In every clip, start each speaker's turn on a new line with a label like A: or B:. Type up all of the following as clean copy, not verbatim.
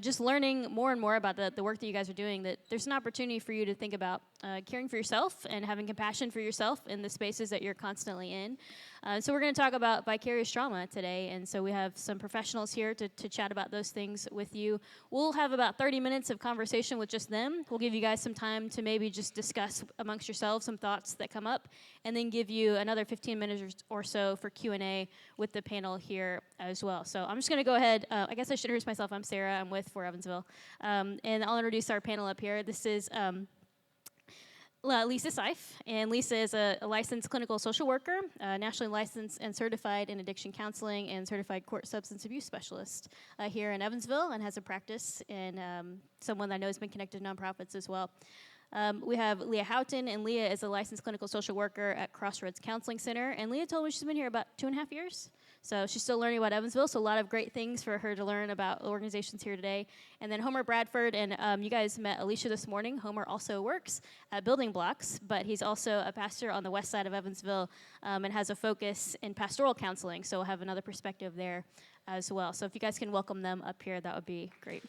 A: just learning more and more about the work that you guys are doing, that there's an opportunity for you to think about caring for yourself and having compassion for yourself in the spaces that you're constantly in. So we're going to talk about vicarious trauma today, and so we have some professionals here to chat about those things with you. We'll have about 30 minutes of conversation with just them. We'll give you guys some time to maybe just discuss amongst yourselves some thoughts that come up, and then give you another 15 minutes or so for Q&A with the panel here as well. So I'm just going to go ahead. I guess I should introduce myself. I'm Sarah. I'm with For Evansville. And I'll introduce our panel up here. This is Lisa Seif, and Lisa is a licensed clinical social worker, nationally licensed and certified in addiction counseling, and certified court substance abuse specialist here in Evansville, and has a practice, and someone that I know has been connected to nonprofits as well. We have Leah Houghton, and Leah is a licensed clinical social worker at Crossroads Counseling Center, and Leah told me she's been here about 2.5 years. So she's still learning about Evansville, so a lot of great things for her to learn about organizations here today. And then Homer Bradford, and you guys met Alicia this morning. Homer also works at Building Blocks, but he's also a pastor on the west side of Evansville, and has a focus in pastoral counseling, so we'll have another perspective there as well. So if you guys can welcome them up here, that would be great.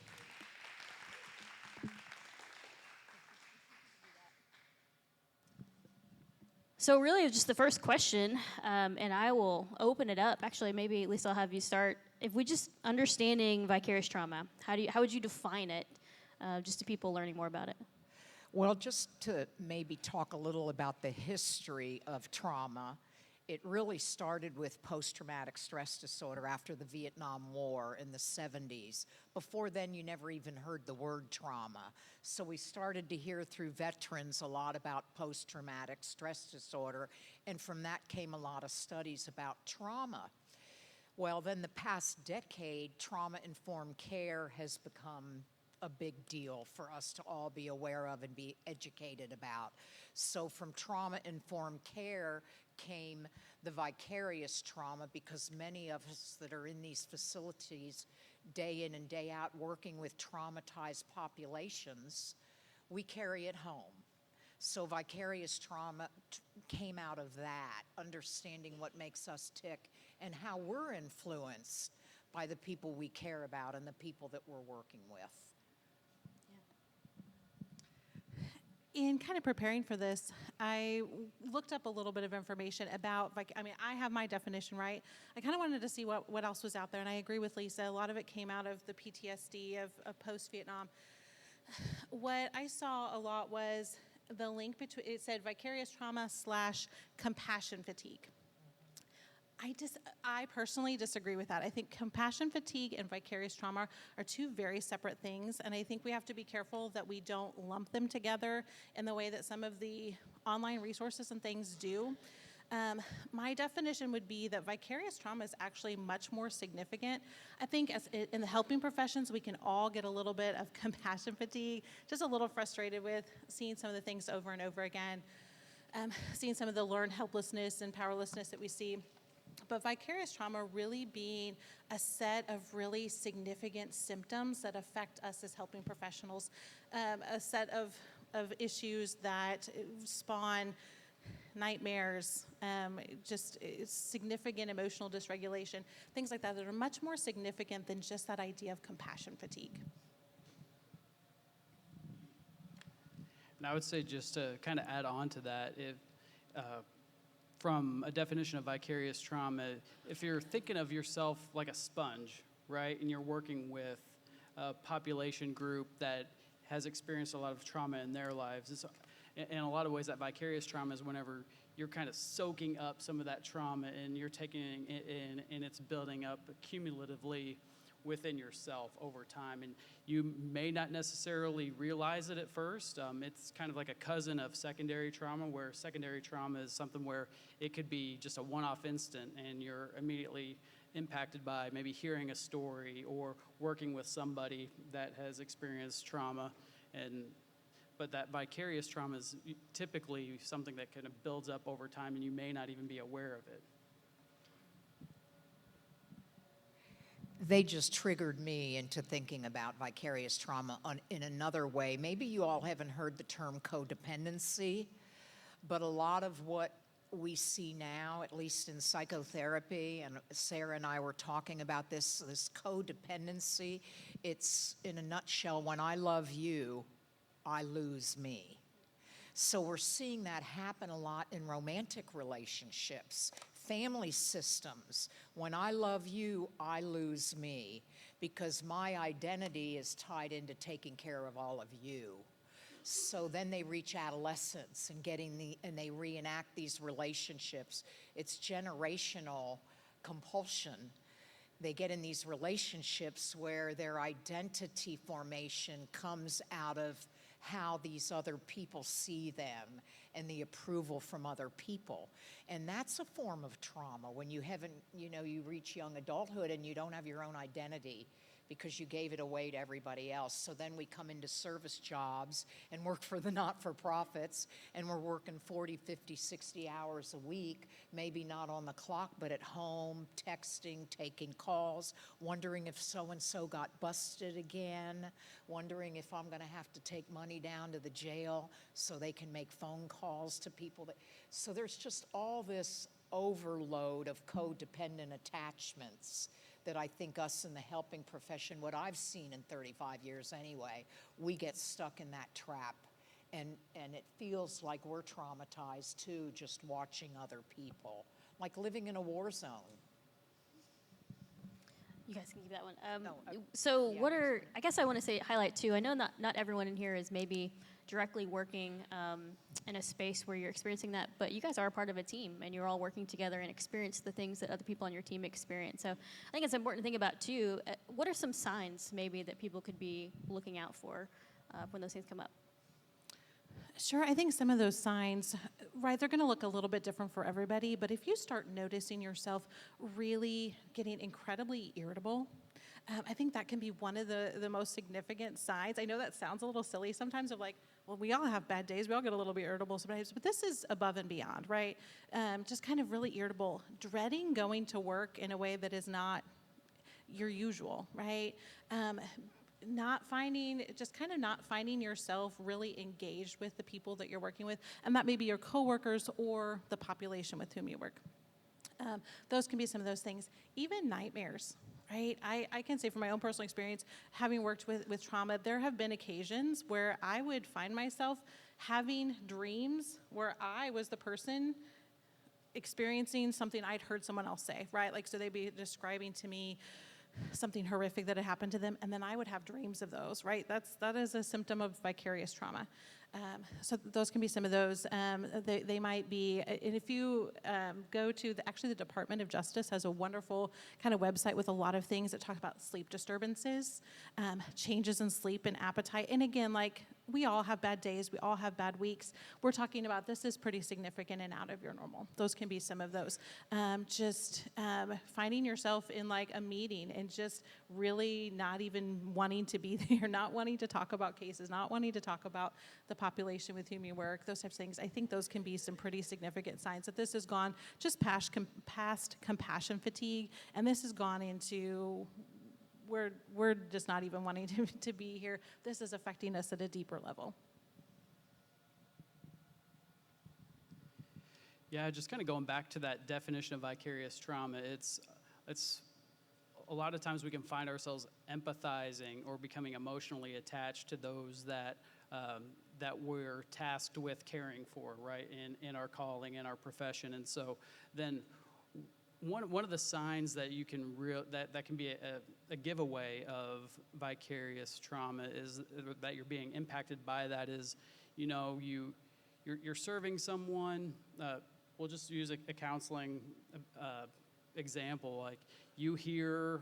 A: So really, just the first question, and I will open it up. Actually, maybe at least I'll have you start. If we just understanding vicarious trauma, how would you define it, just to people learning more about it?
B: Well, just to maybe talk a little about the history of trauma, it really started with post-traumatic stress disorder after the Vietnam War in the 70s. Before then, you never even heard the word trauma. So we started to hear through veterans a lot about post-traumatic stress disorder, and from that came a lot of studies about trauma. Well, then the past decade, trauma-informed care has become a big deal for us to all be aware of and be educated about. So from trauma-informed care came the vicarious trauma, because many of us that are in these facilities day in and day out working with traumatized populations, we carry it home. So vicarious trauma came out of that, understanding what makes us tick and how we're influenced by the people we care about and the people that we're working with.
C: In kind of preparing for this, I looked up a little bit of information about, I have my definition, right? I kind of wanted to see what else was out there, and I agree with Lisa. A lot of it came out of the PTSD of post-Vietnam. What I saw a lot was the link between, it said vicarious trauma / compassion fatigue. I personally disagree with that. I think compassion fatigue and vicarious trauma are two very separate things, and I think we have to be careful that we don't lump them together in the way that some of the online resources and things do. My definition would be that vicarious trauma is actually much more significant. I think as in the helping professions, we can all get a little bit of compassion fatigue, just a little frustrated with seeing some of the things over and over again, seeing some of the learned helplessness and powerlessness that we see. But vicarious trauma really being a set of really significant symptoms that affect us as helping professionals, a set of issues that spawn nightmares, just significant emotional dysregulation, things like that are much more significant than just that idea of compassion fatigue.
D: And I would say, just to kind of add on to that, from a definition of vicarious trauma, if you're thinking of yourself like a sponge, right, and you're working with a population group that has experienced a lot of trauma in their lives, in a lot of ways that vicarious trauma is whenever you're kind of soaking up some of that trauma and you're taking it in, and it's building up cumulatively within yourself over time, and you may not necessarily realize it at first. It's kind of like a cousin of secondary trauma, where secondary trauma is something where it could be just a one-off instant and you're immediately impacted by maybe hearing a story or working with somebody that has experienced trauma. But that vicarious trauma is typically something that kind of builds up over time, and you may not even be aware of it.
B: They just triggered me into thinking about vicarious trauma in another way. Maybe you all haven't heard the term codependency, but a lot of what we see now, at least in psychotherapy, and Sarah and I were talking about this codependency. It's, in a nutshell, when I love you, I lose me. So we're seeing that happen a lot in romantic relationships, family systems. When I love you, I lose me, because my identity is tied into taking care of all of you. So then they reach adolescence and and they reenact these relationships. It's generational compulsion. They get in these relationships where their identity formation comes out of how these other people see them and the approval from other people. And that's a form of trauma when you haven't, you reach young adulthood and you don't have your own identity because you gave it away to everybody else. So then we come into service jobs and work for the not-for-profits, and we're working 40, 50, 60 hours a week, maybe not on the clock, but at home, texting, taking calls, wondering if so-and-so got busted again, wondering if I'm gonna have to take money down to the jail so they can make phone calls to people. So there's just all this overload of codependent attachments that I think us in the helping profession, what I've seen in 35 years anyway, we get stuck in that trap. And it feels like we're traumatized too, just watching other people, like living in a war zone.
A: You guys can keep that one.
B: Yeah.
A: What are, I guess I want to highlight too, I know not everyone in here is maybe directly working in a space where you're experiencing that, but you guys are a part of a team and you're all working together and experience the things that other people on your team experience. So I think it's important to think about too, what are some signs maybe that people could be looking out for when those things come up?
C: Sure, I think some of those signs, right, they're going to look a little bit different for everybody, but if you start noticing yourself really getting incredibly irritable, I think that can be one of the most significant signs. I know that sounds a little silly sometimes, of like, well, we all have bad days. We all get a little bit irritable sometimes, but this is above and beyond, right? Just kind of really irritable, dreading going to work in a way that is not your usual, right? Not finding yourself really engaged with the people that you're working with, and that may be your coworkers or the population with whom you work. Those can be some of those things. Even nightmares, right? I can say from my own personal experience, having worked with trauma, there have been occasions where I would find myself having dreams where I was the person experiencing something I'd heard someone else say, right? Like, so they'd be describing to me something horrific that had happened to them, and then I would have dreams of those, right? That is a symptom of vicarious trauma. So those can be some of those. They might be, and if you go to, the Department of Justice has a wonderful kind of website with a lot of things that talk about sleep disturbances, changes in sleep and appetite. And again, like, we all have bad days, we all have bad weeks. We're talking about this is pretty significant and out of your normal. Those can be some of those. Just finding yourself in like a meeting and just really not even wanting to be there, not wanting to talk about cases, not wanting to talk about the population with whom you work, those types of things. I think those can be some pretty significant signs that this has gone just past compassion fatigue, and this has gone into we're just not even wanting to be here. This is affecting us at a deeper level.
D: Yeah, just kind of going back to that definition of vicarious trauma, it's a lot of times we can find ourselves empathizing or becoming emotionally attached to those that we're tasked with caring for, right, in our calling, in our profession. And so then one of the signs that you can that can be a giveaway of vicarious trauma is that you're being impacted by that is, you're serving someone. We'll just use a counseling example. Like, you hear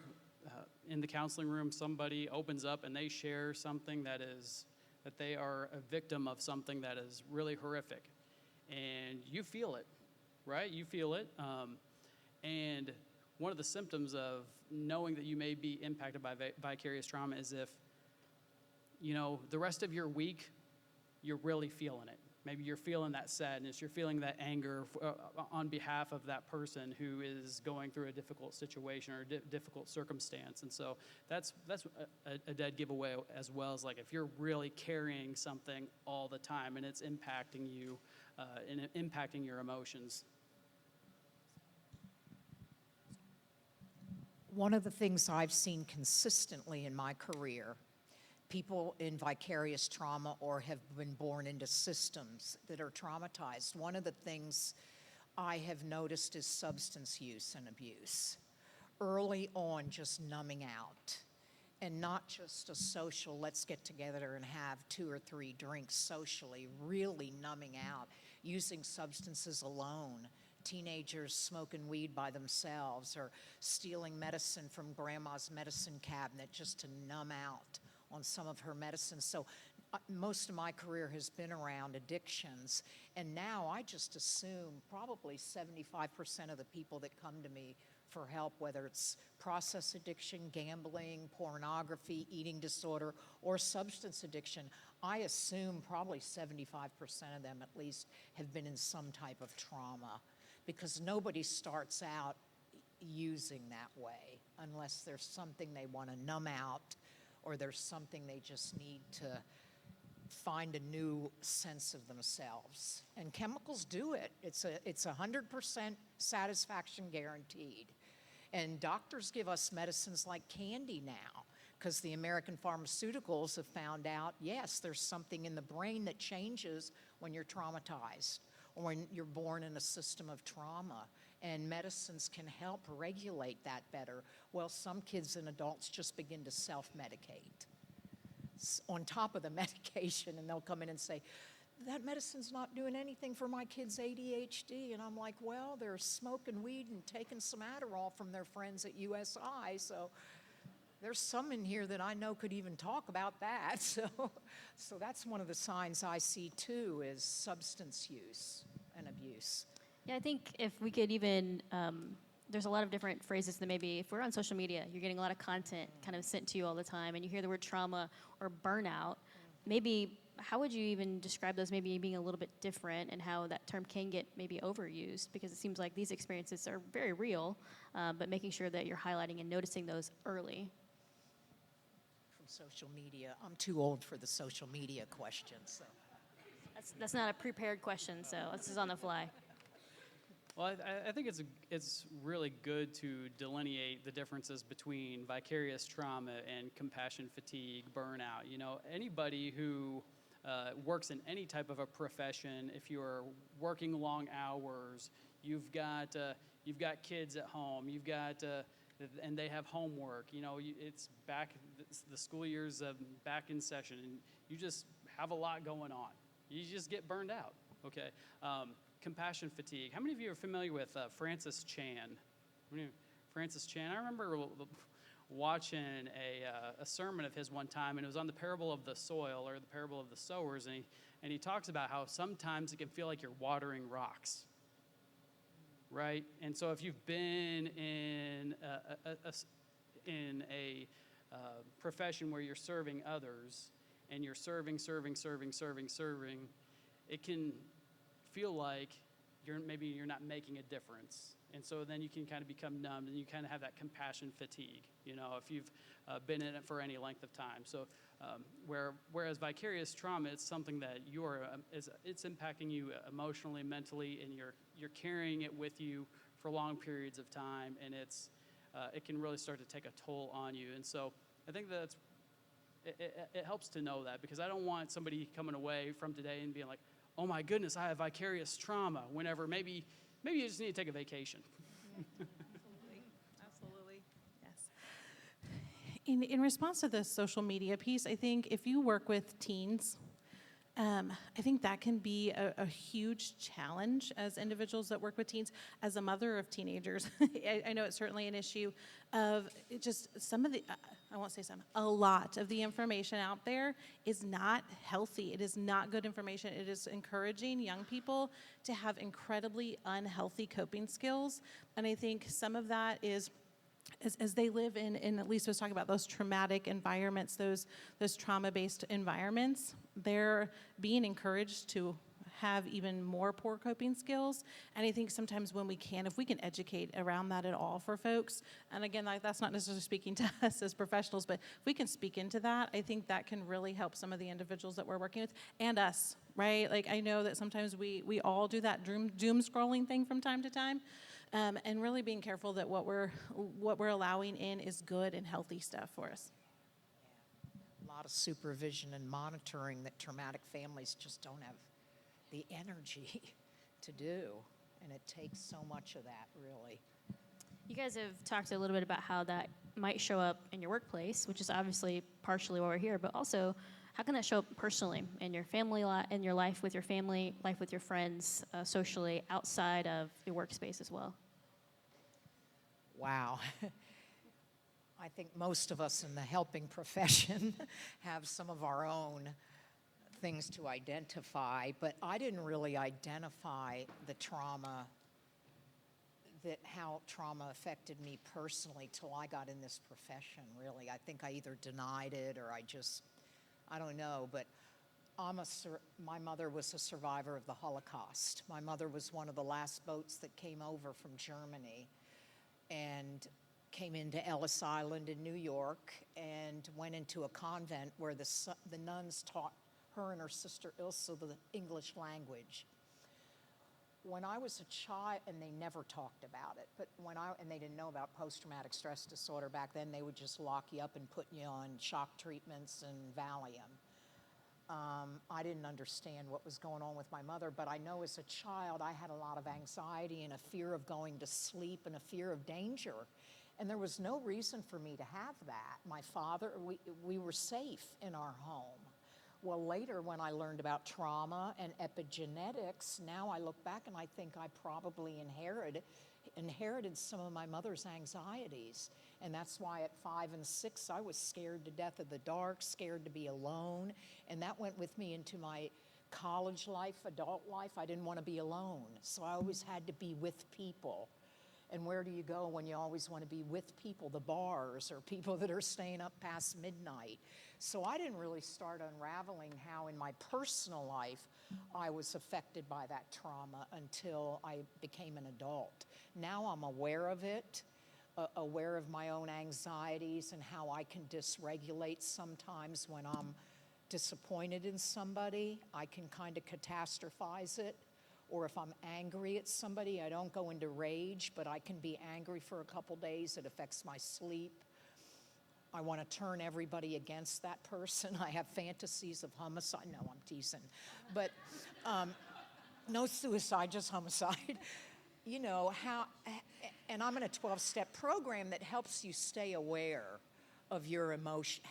D: in the counseling room somebody opens up and they share something that they are a victim of something that is really horrific, and you feel it, right? You feel it. And one of the symptoms of knowing that you may be impacted by vicarious trauma is if, the rest of your week, you're really feeling it. Maybe you're feeling that sadness, you're feeling that anger on behalf of that person who is going through a difficult situation or a difficult circumstance. And so that's a dead giveaway, as well as, like, if you're really carrying something all the time and it's impacting you and impacting your emotions.
B: One of the things I've seen consistently in my career, people in vicarious trauma or have been born into systems that are traumatized, one of the things I have noticed is substance use and abuse. Early on, just numbing out. And not just a social, let's get together and have 2 or 3 drinks socially, really numbing out, using substances alone. Teenagers smoking weed by themselves or stealing medicine from grandma's medicine cabinet just to numb out on some of her medicines. So most of my career has been around addictions, and now I just assume probably 75% of the people that come to me for help, whether it's process addiction, gambling, pornography, eating disorder, or substance addiction, I assume probably 75% of them at least have been in some type of trauma, because nobody starts out using that way unless there's something they want to numb out or there's something they just need to find a new sense of themselves. And chemicals do it. It's 100% satisfaction guaranteed. And doctors give us medicines like candy now because the American pharmaceuticals have found out, yes, there's something in the brain that changes when you're traumatized or when you're born in a system of trauma. And medicines can help regulate that better. Well, some kids and adults just begin to self-medicate on top of the medication, and they'll come in and say, that medicine's not doing anything for my kid's ADHD. And I'm like, well, they're smoking weed and taking some Adderall from their friends at USI, so there's some in here that I know could even talk about that. So that's one of the signs I see too, is substance use and abuse.
A: Yeah, I think if we could even, there's a lot of different phrases that maybe if we're on social media, you're getting a lot of content kind of sent to you all the time, and you hear the word trauma or burnout, maybe how would you even describe those maybe being a little bit different, and how that term can get maybe overused, because it seems like these experiences are very real, but making sure that you're highlighting and noticing those early.
B: From social media, I'm too old for the social media question, so.
A: That's not a prepared question, so this is on the fly.
D: Well, I think it's really good to delineate the differences between vicarious trauma and compassion fatigue, burnout. You know, anybody who works in any type of a profession, if you're working long hours, you've got kids at home, and they have homework. You know, it's back, the school year's back in session, and you just have a lot going on. You just get burned out. Okay. Compassion fatigue. How many of you are familiar with Francis Chan? Francis Chan. I remember watching a sermon of his one time, and it was on the parable of the soil, or the parable of the sowers, and he talks about how sometimes it can feel like you're watering rocks, right? And so if you've been in a profession where you're serving others, and you're serving, it can feel like you're not making a difference. And so then you can kind of become numb, and you kind of have that compassion fatigue, you know, if you've been in it for any length of time. So whereas vicarious trauma, it's something that it's impacting you emotionally, mentally, and you're carrying it with you for long periods of time, and it can really start to take a toll on you. And so I think it helps to know that, because I don't want somebody coming away from today and being like, oh my goodness, I have vicarious trauma, whenever maybe you just need to take a vacation.
C: Absolutely. Yes. In response to the social media piece, I think if you work with teens, I think that can be a huge challenge as individuals that work with teens. As a mother of teenagers, I know it's certainly an issue of just some of the, I won't say some, a lot of the information out there is not healthy. It is not good information. It is encouraging young people to have incredibly unhealthy coping skills. And I think some of that is, as they live in at least was talking about those traumatic environments, those trauma-based environments, they're being encouraged to have even more poor coping skills. And I think sometimes when we can, if we can educate around that at all for folks, and again, that's not necessarily speaking to us as professionals, but if we can speak into that, I think that can really help some of the individuals that we're working with, and us, right? Like, I know that sometimes we all do that doom scrolling thing from time to time. and really being careful that what we're allowing in is good and healthy stuff for us.
B: A lot of supervision and monitoring that traumatic families just don't have the energy to do. And it takes so much of that, really.
A: You guys have talked a little bit about how that might show up in your workplace, which is obviously partially why we're here, but also how can that show up personally in your family, in your life with your family, life with your friends, socially, outside of your workspace as well?
B: Wow. I think most of us in the helping profession have some of our own things to identify, but I didn't really identify the trauma, how trauma affected me personally till I got in this profession, really. I think I either denied it or I don't know, but my mother was a survivor of the Holocaust. My mother was one of the last boats that came over from Germany and came into Ellis Island in New York and went into a convent where the nuns taught her and her sister Ilse the English language. When I was a child, and they never talked about it, but and they didn't know about post-traumatic stress disorder back then, they would just lock you up and put you on shock treatments and Valium. I didn't understand what was going on with my mother, but I know as a child I had a lot of anxiety and a fear of going to sleep and a fear of danger. And there was no reason for me to have that. My father, we were safe in our home. Well, later when I learned about trauma and epigenetics, now I look back and I think I probably inherited some of my mother's anxieties. And that's why at 5 and 6, I was scared to death of the dark, scared to be alone. And that went with me into my college life, adult life. I didn't want to be alone. So I always had to be with people. And where do you go when you always want to be with people? The bars or people that are staying up past midnight. So I didn't really start unraveling how in my personal life I was affected by that trauma until I became an adult. Now I'm aware of it, aware of my own anxieties and how I can dysregulate sometimes when I'm disappointed in somebody. I can kind of catastrophize it. Or if I'm angry at somebody, I don't go into rage, but I can be angry for a couple days. It affects my sleep. I want to turn everybody against that person. I have fantasies of homicide. No, I'm teasing. But no suicide, just homicide. You know, and I'm in a 12-step program that helps you stay aware of your emotion.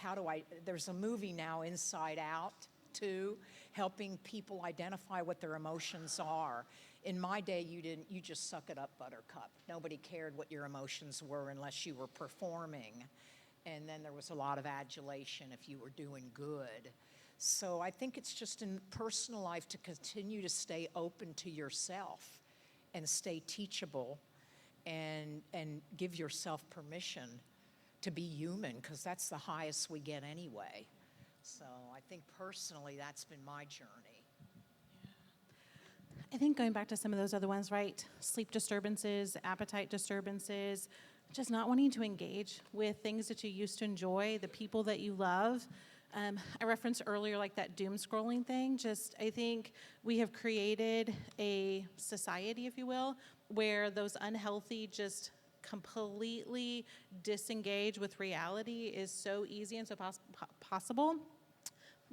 B: There's a movie now, Inside Out, too, helping people identify what their emotions are. In my day, you just suck it up, buttercup. Nobody cared what your emotions were unless you were performing. And then there was a lot of adulation if you were doing good. So I think it's just in personal life to continue to stay open to yourself and stay teachable and give yourself permission to be human, because that's the highest we get anyway. So I think personally that's been my journey.
C: I think going back to some of those other ones, right? Sleep disturbances, appetite disturbances, just not wanting to engage with things that you used to enjoy, the people that you love. I referenced earlier like that doom scrolling thing. I think we have created a society, if you will, where those unhealthy just completely disengage with reality is so easy and so possible.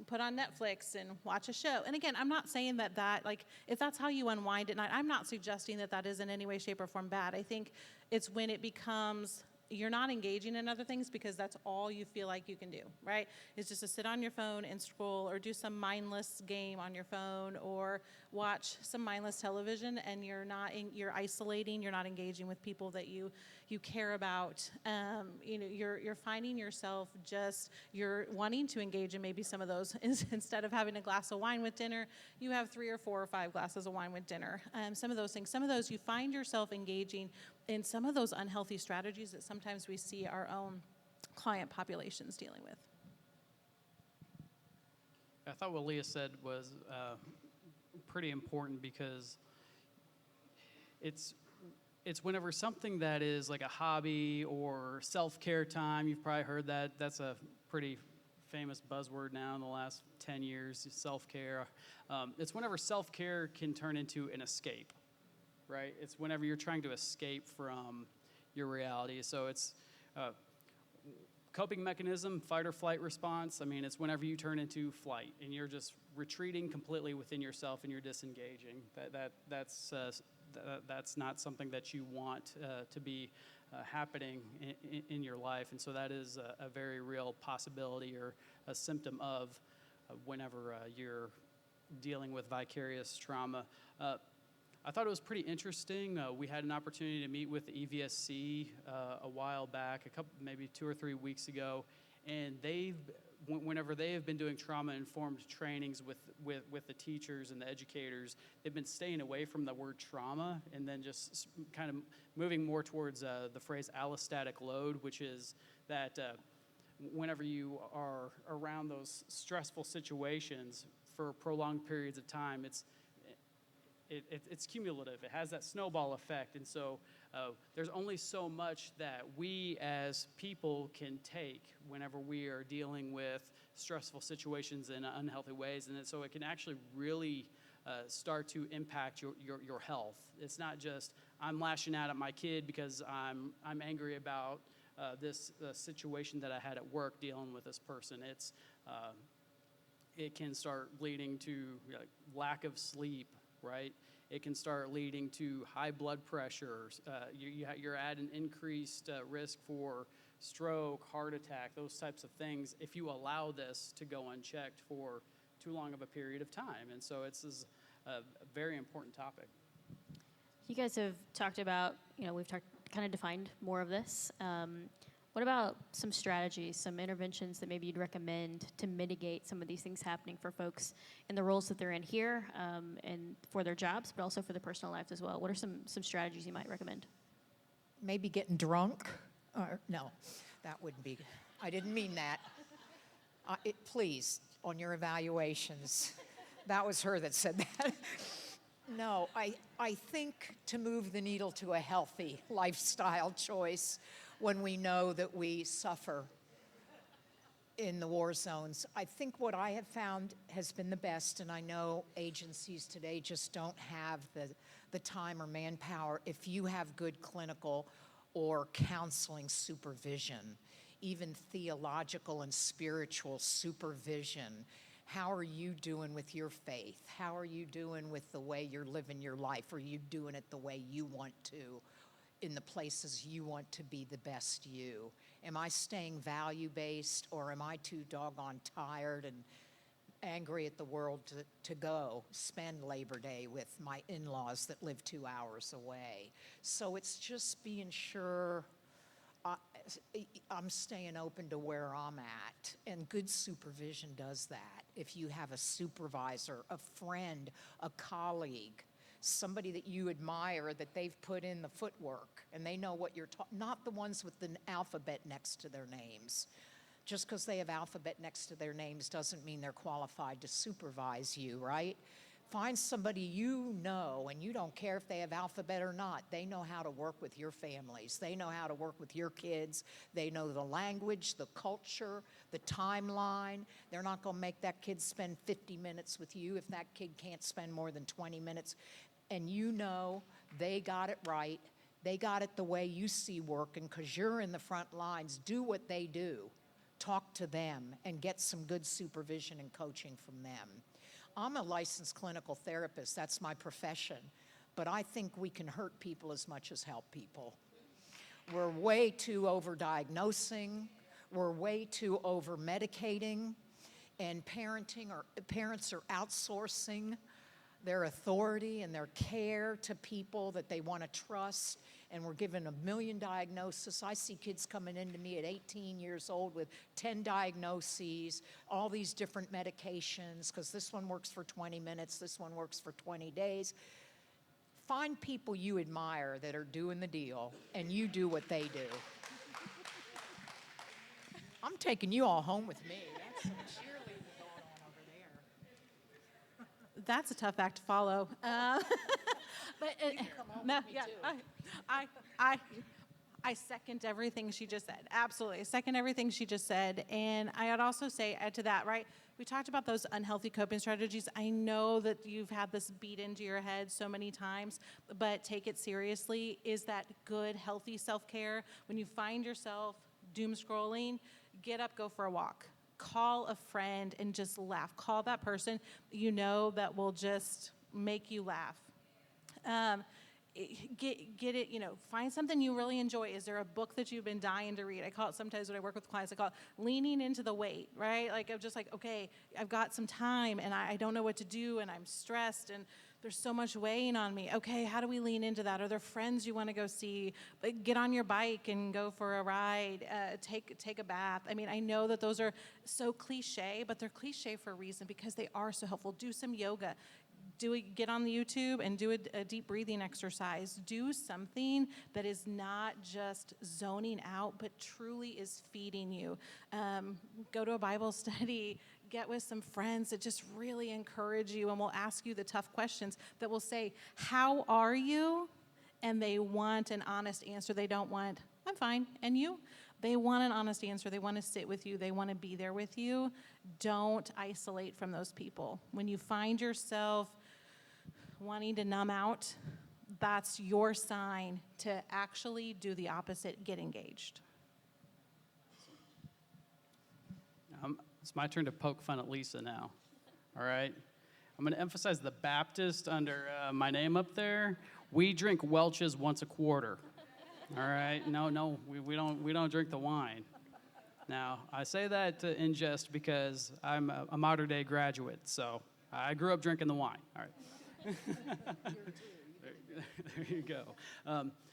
C: Put on Netflix and watch a show. And again, I'm not saying that like, if that's how you unwind at night, I'm not suggesting that is in any way, shape, or form bad. I think it's when it becomes, you're not engaging in other things because that's all you feel like you can do, right? It's just to sit on your phone and scroll or do some mindless game on your phone or watch some mindless television, and you're isolating, you're not engaging with people that you care about. You're finding yourself you're wanting to engage in maybe some of those. Instead of having a glass of wine with dinner, you have 3 or 4 or 5 glasses of wine with dinner. Some of those you find yourself engaging in some of those unhealthy strategies that sometimes we see our own client populations dealing with.
D: I thought what Leah said was pretty important, because it's whenever something that is like a hobby or self-care time, you've probably heard that. That's a pretty famous buzzword now in the last 10 years, self-care. It's whenever self-care can turn into an escape, right? It's whenever you're trying to escape from your reality. So it's coping mechanism, fight or flight response. I mean, it's whenever you turn into flight and you're just retreating completely within yourself and you're disengaging. That's not something that you want to be happening in your life. And so that is a very real possibility or a symptom of whenever you're dealing with vicarious trauma. I thought it was pretty interesting. We had an opportunity to meet with the EVSC a while back, maybe 2 or 3 weeks ago, and whenever they have been doing trauma-informed trainings with the teachers and the educators, they've been staying away from the word trauma and then just kind of moving more towards the phrase allostatic load, which is that whenever you are around those stressful situations for prolonged periods of time, it's cumulative. It has that snowball effect. And so there's only so much that we as people can take whenever we are dealing with stressful situations in unhealthy ways. And so it can actually really start to impact your health. It's not just I'm lashing out at my kid because I'm angry about this situation that I had at work dealing with this person. It can start leading to lack of sleep, right? It can start leading to high blood pressure. You're at an increased risk for stroke, heart attack, those types of things if you allow this to go unchecked for too long of a period of time. And so it's a very important topic.
A: You guys have talked about, we've kind of defined more of this. What about some strategies, some interventions that maybe you'd recommend to mitigate some of these things happening for folks in the roles that they're in here and for their jobs, but also for their personal lives as well? What are some strategies you might recommend?
B: Maybe getting drunk? No, that wouldn't be. I didn't mean that. Please, on your evaluations, that was her that said that. No, I think to move the needle to a healthy lifestyle choice when we know that we suffer in the war zones. I think what I have found has been the best, and I know agencies today just don't have the time or manpower. If you have good clinical or counseling supervision, even theological and spiritual supervision, how are you doing with your faith? How are you doing with the way you're living your life? Are you doing it the way you want to, in the places you want to be the best you? Am I staying value-based, or am I too doggone tired and angry at the world to go spend Labor Day with my in-laws that live 2 hours away? So it's just being sure I'm staying open to where I'm at, and good supervision does that. If you have a supervisor, a friend, a colleague, somebody that you admire, that they've put in the footwork and they know what you're talking, not the ones with the alphabet next to their names. Just because they have alphabet next to their names doesn't mean they're qualified to supervise you, right? Find somebody you know, and you don't care if they have alphabet or not. They know how to work with your families. They know how to work with your kids. They know the language, the culture, the timeline. They're not going to make that kid spend 50 minutes with you if that kid can't spend more than 20 minutes. And you know they got it right. They got it the way you see working because you're in the front lines. Do what they do. Talk to them and get some good supervision and coaching from them. I'm a licensed clinical therapist. That's my profession. But I think we can hurt people as much as help people. We're way too overdiagnosing. We're way too over-medicating. And parents are outsourcing their authority and their care to people that they want to trust, and we're given 1 million diagnoses. I see kids coming into me at 18 years old with 10 diagnoses, all these different medications, because this one works for 20 minutes, this one works for 20 days. Find people you admire that are doing the deal, and you do what they do. I'm taking you all home with me. That's some cheerleading going on over there.
C: That's a tough act to follow. But
B: You can come home
C: no,
B: with me
C: yeah,
B: too.
C: I second everything she just said. Absolutely, I second everything she just said. And I'd also say, add to that, right? We talked about those unhealthy coping strategies. I know that you've had this beat into your head so many times, but take it seriously. Is that good, healthy self-care? When you find yourself doom scrolling, get up, go for a walk. Call a friend and just laugh. Call that person you know that will just make you laugh. Get it, find something you really enjoy. Is there a book that you've been dying to read? I call it sometimes when I work with clients, I call it leaning into the weight, right? Like I'm just like, okay, I've got some time and I don't know what to do and I'm stressed and there's so much weighing on me. Okay, how do we lean into that? Are there friends you want to go see? Get on your bike and go for a ride. Take a bath. I mean, I know that those are so cliche, but they're cliche for a reason because they are so helpful. Do some yoga. Get on the YouTube and do a deep breathing exercise. Do something that is not just zoning out, but truly is feeding you. Go to a Bible study. Get with some friends that just really encourage you and will ask you the tough questions that will say, how are you? And they want an honest answer. They don't want, I'm fine, and you? They want an honest answer. They want to sit with you. They want to be there with you. Don't isolate from those people. When you find yourself wanting to numb out, that's your sign to actually do the opposite, get engaged.
D: It's my turn to poke fun at Lisa now, all right? I'm going to emphasize the Baptist under my name up there. We drink Welch's once a quarter, all right? No, we don't drink the wine. Now, I say that in jest because I'm a modern-day graduate, so I grew up drinking the wine, all right? There you go.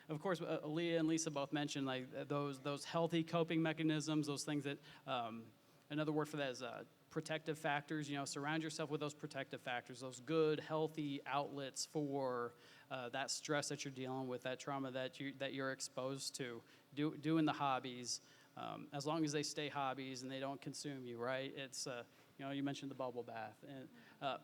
D: Of course, Leah and Lisa both mentioned like those healthy coping mechanisms, those things that, another word for that is protective factors. Surround yourself with those protective factors, those good, healthy outlets for that stress that you're dealing with, that trauma that you're exposed to. Doing the hobbies, as long as they stay hobbies and they don't consume you, right? It's you mentioned the bubble bath, and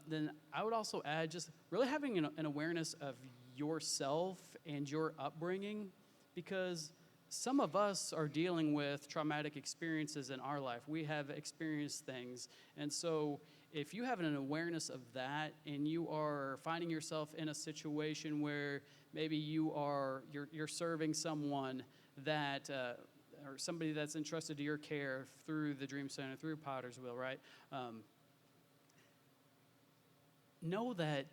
D: then I would also add just really having an awareness of yourself and your upbringing, because some of us are dealing with traumatic experiences in our life. We have experienced things, and so if you have an awareness of that and you are finding yourself in a situation where maybe you're serving someone that or somebody that's entrusted to your care through the Dream Center, through Potter's Wheel, right? Know that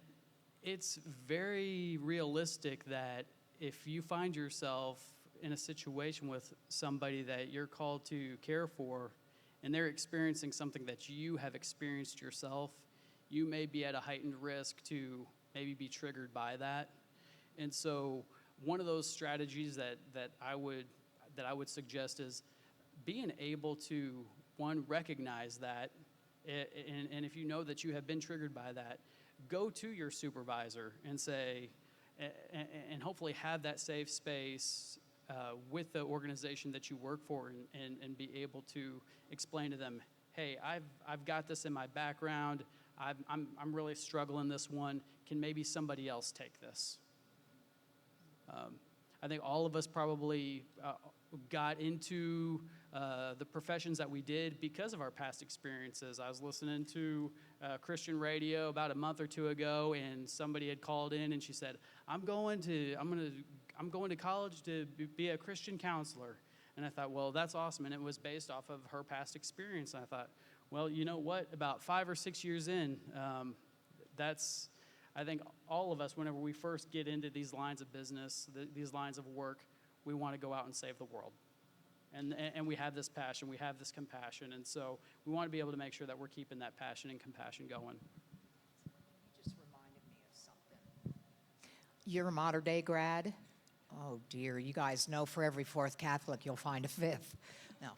D: it's very realistic that if you find yourself in a situation with somebody that you're called to care for and they're experiencing something that you have experienced yourself, you may be at a heightened risk to maybe be triggered by that. And so one of those strategies that I would suggest is being able to, one, recognize that, and if you know that you have been triggered by that, go to your supervisor and say, and hopefully have that safe space with the organization that you work for, and be able to explain to them, hey, I've got this in my background, I'm really struggling this one, can maybe somebody else take this? I think all of us probably got into the professions that we did because of our past experiences. I was listening to Christian radio about a month or two ago, and somebody had called in and she said, I'm going to college to be a Christian counselor. And I thought, well, that's awesome. And it was based off of her past experience. And I thought, well, you know what? About 5 or 6 years in, I think all of us, whenever we first get into these lines of business, these lines of work, we want to go out and save the world. And we have this passion, we have this compassion, and so we want to be able to make sure that we're keeping that passion and compassion going.
B: You just reminded me of something. You're a modern day grad? Oh dear, you guys know for every fourth Catholic you'll find a fifth. No.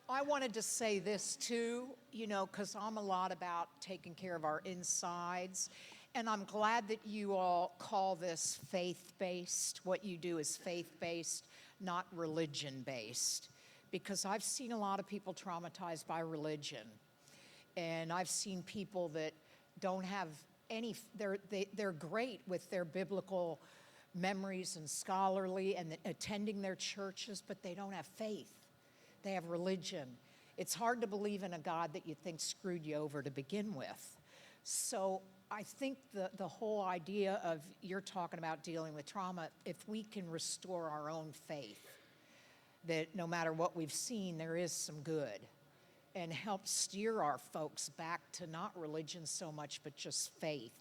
B: I wanted to say this too, because I'm a lot about taking care of our insides. And I'm glad that you all call this faith-based. What you do is faith-based, not religion-based. Because I've seen a lot of people traumatized by religion. And I've seen people that don't have they're great with their biblical memories and scholarly and attending their churches, but they don't have faith. They have religion. It's hard to believe in a God that you think screwed you over to begin with. So I think the whole idea of you're talking about dealing with trauma, if we can restore our own faith, that no matter what we've seen, there is some good, and help steer our folks back to not religion so much, but just faith.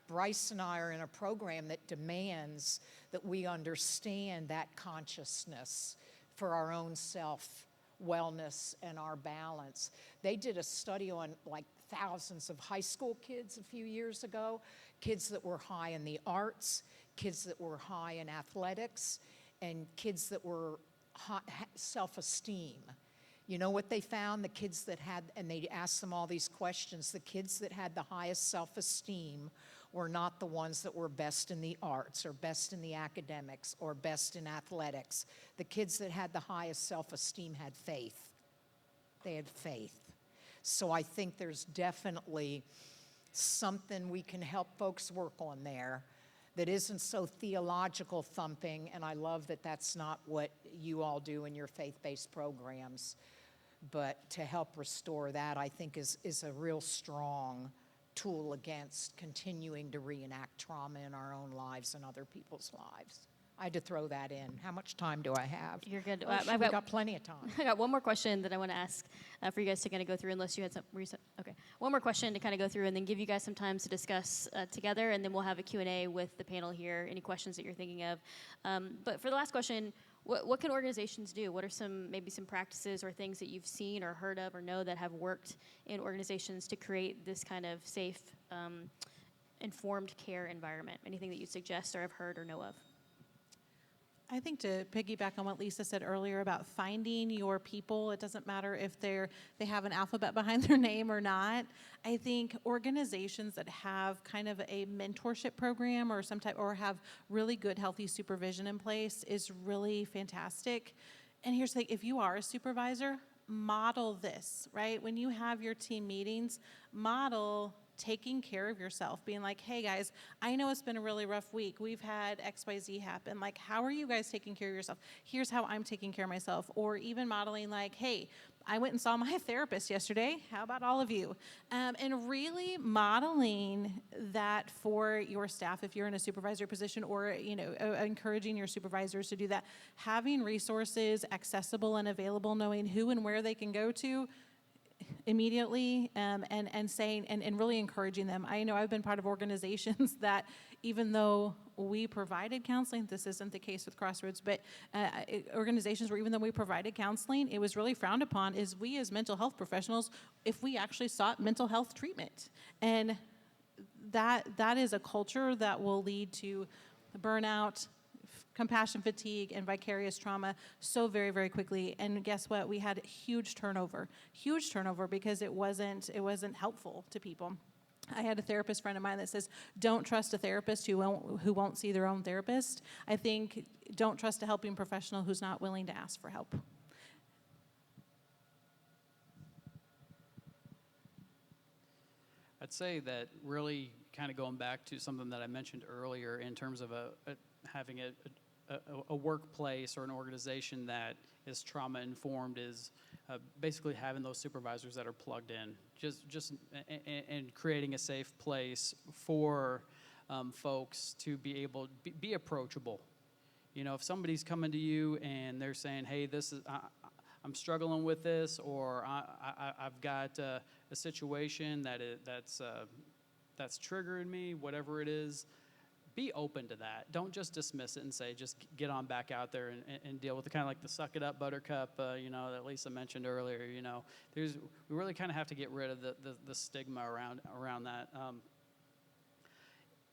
B: Bryce and I are in a program that demands that we understand that consciousness for our own self-wellness and our balance. They did a study on like thousands of high school kids a few years ago, kids that were high in the arts, kids that were high in athletics, and kids that were self-esteem. You know what they found? The kids that had, and they asked them all these questions, the kids that had the highest self-esteem were not the ones that were best in the arts or best in the academics or best in athletics. The kids that had the highest self-esteem had faith. They had faith. So I think there's definitely something we can help folks work on there that isn't so theological thumping, and I love that that's not what you all do in your faith-based programs. But to help restore that, I think is a real strong tool against continuing to reenact trauma in our own lives and other people's lives. I had to throw that in. How much time do I have?
A: You're good.
B: Oh,
A: I've
B: we've got plenty of time.
A: I got one more question that I want to ask for you guys to kind of go through, unless you had some recent. Okay, one more question to kind of go through, and then give you guys some time to discuss together, and then we'll have a Q&A with the panel here. Any questions that you're thinking of? But for the last question, what can organizations do? What are maybe some practices or things that you've seen or heard of or know that have worked in organizations to create this kind of safe, informed care environment? Anything that you suggest or have heard or know of?
C: I think to piggyback on what Lisa said earlier about finding your people, it doesn't matter if they have an alphabet behind their name or not. I think organizations that have kind of a mentorship program or or have really good healthy supervision in place is really fantastic. And here's the thing, if you are a supervisor, model this, right? When you have your team meetings, model taking care of yourself, being like, hey guys, I know it's been a really rough week. We've had XYZ happen. Like, how are you guys taking care of yourself? Here's how I'm taking care of myself. Or even modeling like, hey, I went and saw my therapist yesterday. How about all of you? And really modeling that for your staff if you're in a supervisor position, or encouraging your supervisors to do that. Having resources accessible and available, knowing who and where they can go to immediately, and saying and really encouraging them. I know I've been part of organizations that even though we provided counseling, this isn't the case with Crossroads, but organizations where even though we provided counseling, it was really frowned upon is we as mental health professionals, if we actually sought mental health treatment. And that is a culture that will lead to burnout, compassion fatigue, and vicarious trauma so very, very quickly. And guess what? We had huge turnover because it wasn't helpful to people. I had a therapist friend of mine that says, don't trust a therapist who won't see their own therapist. I think don't trust a helping professional who's not willing to ask for help.
D: I'd say that really kind of going back to something that I mentioned earlier in terms of having a workplace or an organization that is trauma informed is basically having those supervisors that are plugged in, and creating a safe place for folks to be able to be approachable. You know, if somebody's coming to you and they're saying, hey, I'm struggling with this, or I've got a situation that's triggering me, whatever it is, be open to that. Don't just dismiss it and say, just get on back out there and deal with it. Kind of like the suck it up buttercup, that Lisa mentioned earlier. We really kind of have to get rid of the stigma around that.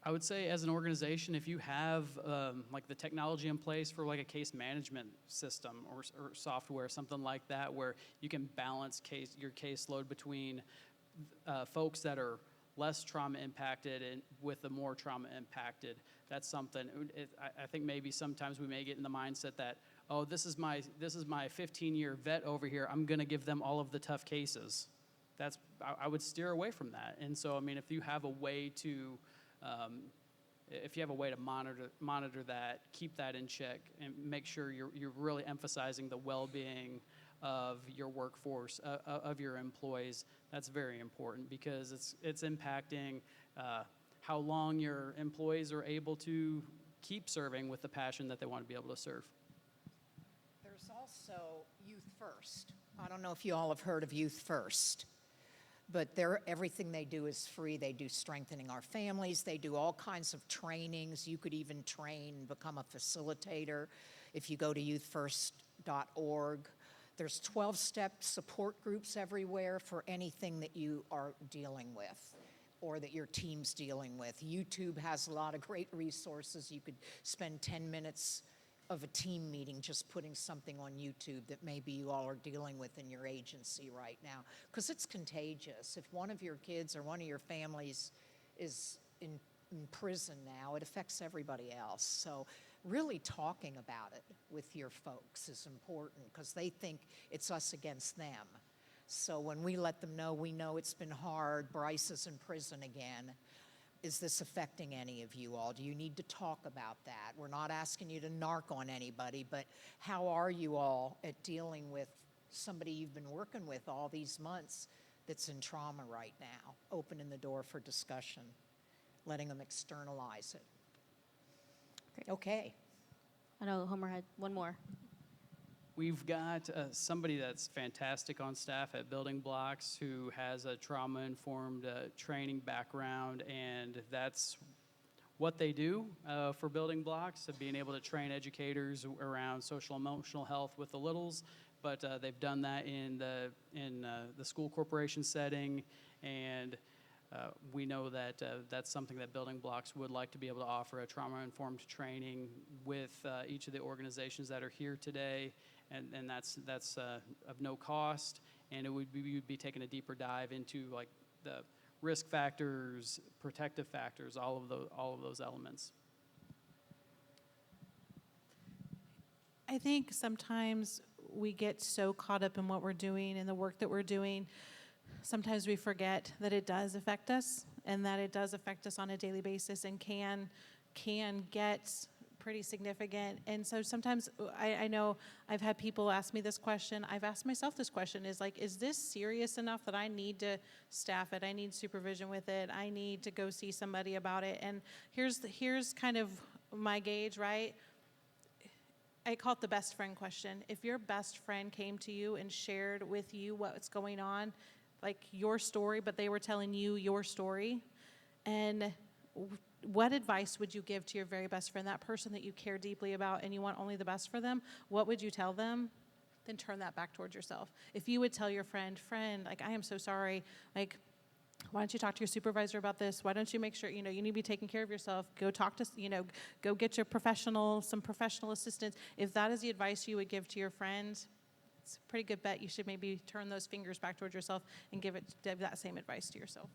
D: I would say as an organization, if you have like the technology in place for like a case management system or software, something like that, where you can balance your caseload between folks that are less trauma impacted and with the more trauma impacted, that's something. I think maybe sometimes we may get in the mindset that, oh, this is my 15-year vet over here, I'm going to give them all of the tough cases. I would steer away from that. And so, I mean, if you have a way to monitor that, keep that in check, and make sure you're really emphasizing the well-being of your workforce, of your employees. That's very important because it's impacting how long your employees are able to keep serving with the passion that they want to be able to serve.
B: There's also Youth First. I don't know if you all have heard of Youth First, but everything they do is free. They do strengthening our families. They do all kinds of trainings. You could even train and become a facilitator if you go to youthfirst.org. There's 12-step support groups everywhere for anything that you are dealing with or that your team's dealing with. YouTube has a lot of great resources. You could spend 10 minutes of a team meeting just putting something on YouTube that maybe you all are dealing with in your agency right now, because it's contagious. If one of your kids or one of your families is in prison now, it affects everybody else. So really talking about it with your folks is important because they think it's us against them. So when we let them know, we know it's been hard, Bryce is in prison again. Is this affecting any of you all? Do you need to talk about that? We're not asking you to narc on anybody, but how are you all at dealing with somebody you've been working with all these months that's in trauma right now? Opening the door for discussion, letting them externalize it.
A: Great.
B: Okay.
A: I know Homer had one more.
D: We've got somebody that's fantastic on staff at Building Blocks who has a trauma-informed training background, and that's what they do for Building Blocks, of being able to train educators around social emotional health with the littles. But they've done that in the school corporation setting, and we know that that's something that Building Blocks would like to be able to offer, a trauma-informed training with each of the organizations that are here today. And that's of no cost, and you'd be taking a deeper dive into like the risk factors, protective factors, all of those elements.
C: I think sometimes we get so caught up in what we're doing and the work that we're doing, sometimes we forget that it does affect us and that it does affect us on a daily basis and can get pretty significant. And so sometimes I know I've had people ask me this question. I've asked myself this question, is this serious enough that I need to staff it? I need supervision with it. I need to go see somebody about it. And here's kind of my gauge, right? I call it the best friend question. If your best friend came to you and shared with you what's going on, like your story, but they were telling you your story, and what advice would you give to your very best friend, that person that you care deeply about and you want only the best for them? What would you tell them? Then turn that back towards yourself. If you would tell your friend, like, I am so sorry, like, why don't you talk to your supervisor about this? Why don't you make sure, you need to be taking care of yourself. Go talk to, go get some professional assistance. If that is the advice you would give to your friend, it's a pretty good bet you should maybe turn those fingers back towards yourself and give that same advice to yourself.